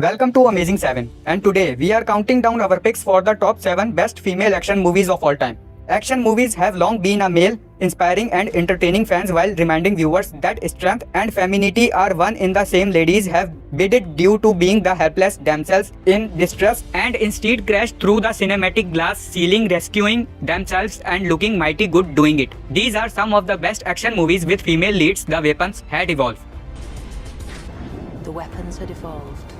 Welcome to Amazing 7, and today we are counting down our picks for the top 7 best female action movies of all time. Action movies have long been a male, inspiring and entertaining fans while reminding viewers that strength and femininity are one in the same. Ladies have bidded due to being the helpless damsels in distress and instead crash through the cinematic glass ceiling, rescuing themselves and looking mighty good doing it. These are some of the best action movies with female leads. The weapons had evolved. The weapons had evolved.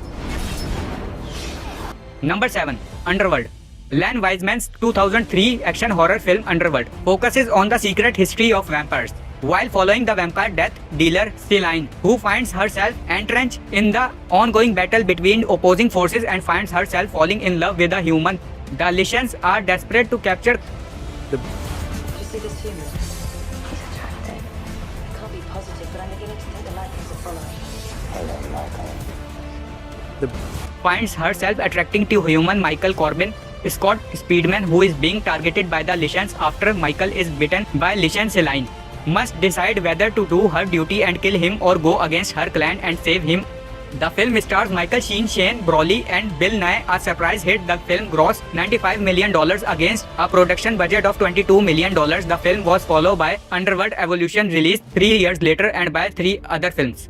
Number 7. Underworld. Len Wiseman's 2003 action horror film Underworld focuses on the secret history of vampires, while following the vampire death dealer Celine, who finds herself entrenched in the ongoing battle between opposing forces and finds herself falling in love with a human. The Lycians are desperate to capture the... Do you see this human? He's attractive. I can't be positive, but I'm beginning to think the likings are following. finds herself attracting to human Michael Corbin, Scott Speedman, who is being targeted by the Lycians after Michael is bitten by Lycian Celine, must decide whether to do her duty and kill him or go against her clan and save him. The film stars Michael Sheen, Shane Brawley and Bill Nye. A surprise hit, the film grossed $95 million against a production budget of $22 million. The film was followed by Underworld Evolution, released 3 years later, and by 3 other films.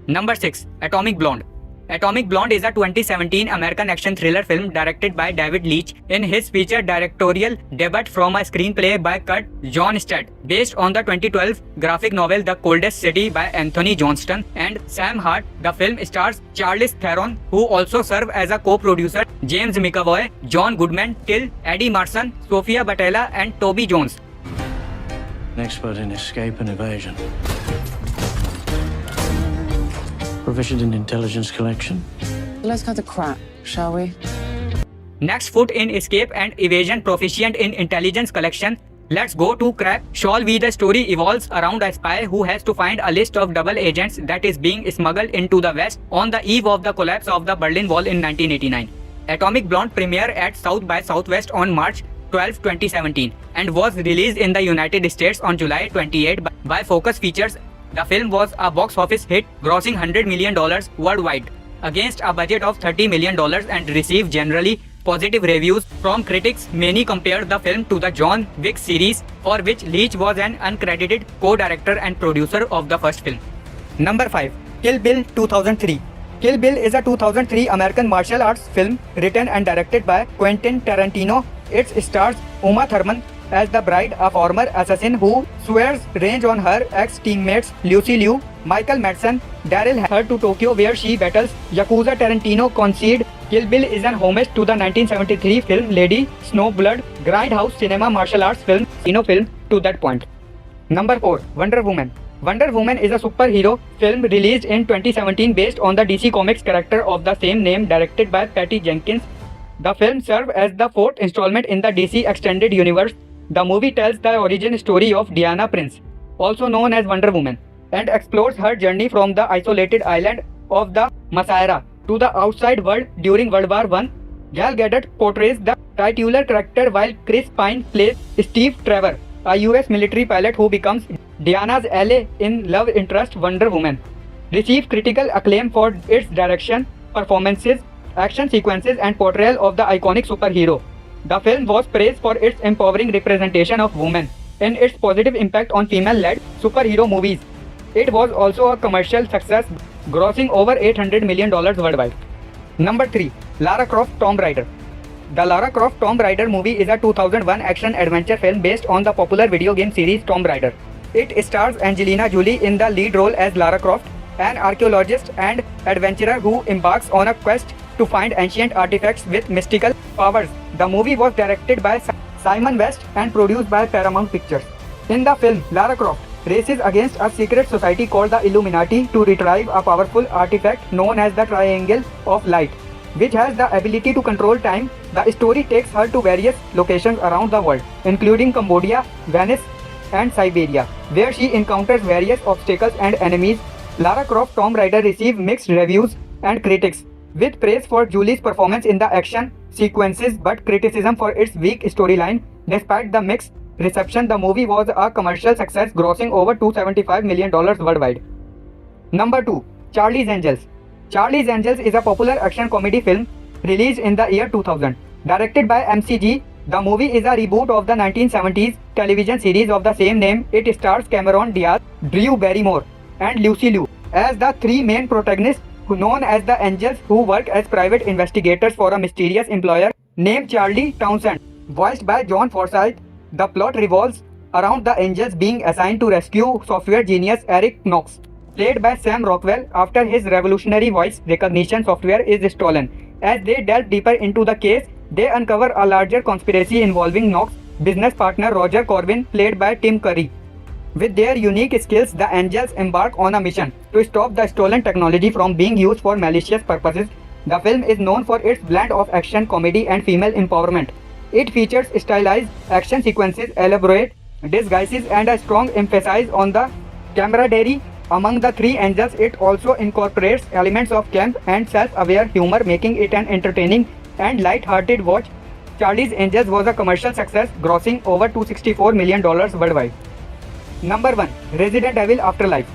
Number 6. Atomic Blonde. Atomic Blonde is a 2017 American action thriller film directed by David Leitch in his feature directorial debut from a screenplay by Kurt Johnstad, based on the 2012 graphic novel The Coldest City by Anthony Johnston and Sam Hart. The film stars Charlize Theron, who also serve as a co-producer, James McAvoy, John Goodman, Till, Eddie Marsan, Sofia Boutella and Toby Jones. An expert in escape and evasion. Proficient in intelligence collection. Let's cut the crap, shall we? Next, foot in escape and evasion, proficient in intelligence collection. Let's go to crap, shall we? The story evolves around a spy who has to find a list of double agents that is being smuggled into the West on the eve of the collapse of the Berlin Wall in 1989. Atomic Blonde premiered at South by Southwest on March 12, 2017 and was released in the United States on July 28 by Focus Features. The film was a box office hit, grossing $100 million worldwide against a budget of $30 million and received generally positive reviews from critics. Many compared the film to the John Wick series, for which Leitch was an uncredited co-director and producer of the first film. Number 5. Kill Bill 2003. Kill Bill is a 2003 American martial arts film written and directed by Quentin Tarantino. It stars Uma Thurman as the bride, a former assassin who swears revenge on her ex-teammates Lucy Liu. Michael Madsen, Daryl her to Tokyo, where she battles Yakuza. Tarantino conceded Kill Bill is an homage to the 1973 film Lady Snowblood, grindhouse cinema martial arts film, film to that point. Number 4. Wonder Woman. Wonder Woman is a superhero film released in 2017 based on the DC Comics character of the same name, directed by Patty Jenkins. The film serves as the 4th installment in the DC Extended Universe. The movie tells the origin story of Diana Prince, also known as Wonder Woman, and explores her journey from the isolated island of the Masayra to the outside world during World War I. Gal Gadot portrays the titular character, while Chris Pine plays Steve Trevor, a US military pilot who becomes Diana's ally in love interest. Wonder Woman received critical acclaim for its direction, performances, action sequences, and portrayal of the iconic superhero. The film was praised for its empowering representation of women and its positive impact on female-led superhero movies. It was also a commercial success, grossing over $800 million worldwide. Number 3. Lara Croft Tomb Raider. The Lara Croft Tomb Raider movie is a 2001 action-adventure film based on the popular video game series Tomb Raider. It stars Angelina Jolie in the lead role as Lara Croft, an archaeologist and adventurer who embarks on a quest to find ancient artifacts with mystical powers. The movie was directed by Simon West and produced by Paramount Pictures. In the film, Lara Croft races against a secret society called the Illuminati to retrieve a powerful artifact known as the Triangle of Light, which has the ability to control time. The story takes her to various locations around the world, including Cambodia, Venice, and Siberia, where she encounters various obstacles and enemies. Lara Croft Tomb Raider received mixed reviews and critics, with praise for Julie's performance in the action sequences but criticism for its weak storyline. Despite the mixed reception, the movie was a commercial success, grossing over $275 million worldwide. Number 2. Charlie's Angels. Charlie's Angels is a popular action comedy film released in the year 2000. Directed by MCG, the movie is a reboot of the 1970s television series of the same name. It stars Cameron Diaz, Drew Barrymore, and Lucy Liu as the three main protagonists, who known as the Angels, who work as private investigators for a mysterious employer named Charlie Townsend, voiced by John Forsythe. The plot revolves around the Angels being assigned to rescue software genius Eric Knox, played by Sam Rockwell, after his revolutionary voice recognition software is stolen. As they delve deeper into the case, they uncover a larger conspiracy involving Knox's business partner Roger Corbin, played by Tim Curry. With their unique skills, the Angels embark on a mission to stop the stolen technology from being used for malicious purposes. The film is known for its blend of action, comedy, and female empowerment. It features stylized action sequences, elaborate disguises, and a strong emphasis on the camaraderie among the three Angels. It also incorporates elements of camp and self-aware humor, making it an entertaining and light-hearted watch. Charlie's Angels was a commercial success, grossing over $264 million worldwide. Number 1. Resident Evil Afterlife.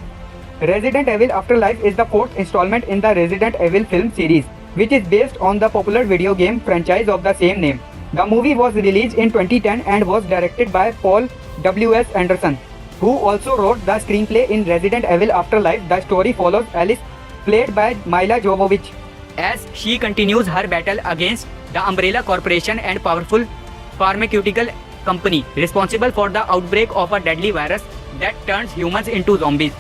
Resident Evil Afterlife is the fourth installment in the Resident Evil film series, which is based on the popular video game franchise of the same name. The movie was released in 2010 and was directed by Paul W.S. Anderson, who also wrote the screenplay in Resident Evil Afterlife. The story follows Alice, played by Mila Jovovich, as she continues her battle against the Umbrella Corporation and powerful pharmaceutical company responsible for the outbreak of a deadly virus that turns humans into zombies.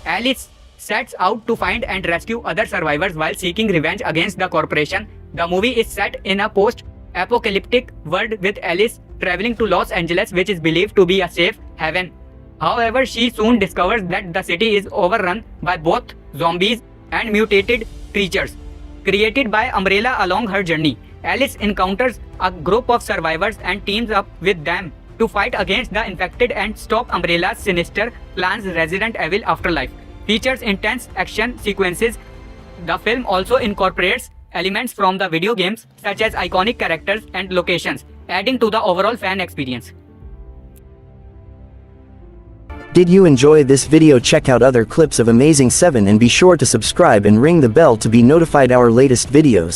Alice sets out to find and rescue other survivors while seeking revenge against the corporation. The movie is set in a post-apocalyptic world, with Alice traveling to Los Angeles, which is believed to be a safe haven. However, she soon discovers that the city is overrun by both zombies and mutated creatures created by Umbrella. Along her journey, Alice encounters a group of survivors and teams up with them to fight against the infected and stop Umbrella's sinister plans. Resident Evil Afterlife features intense action sequences. The film also incorporates elements from the video games, such as iconic characters and locations, adding to the overall fan experience. Did you enjoy this video? Check out other clips of Amazing 7 and be sure to subscribe and ring the bell to be notified our latest videos.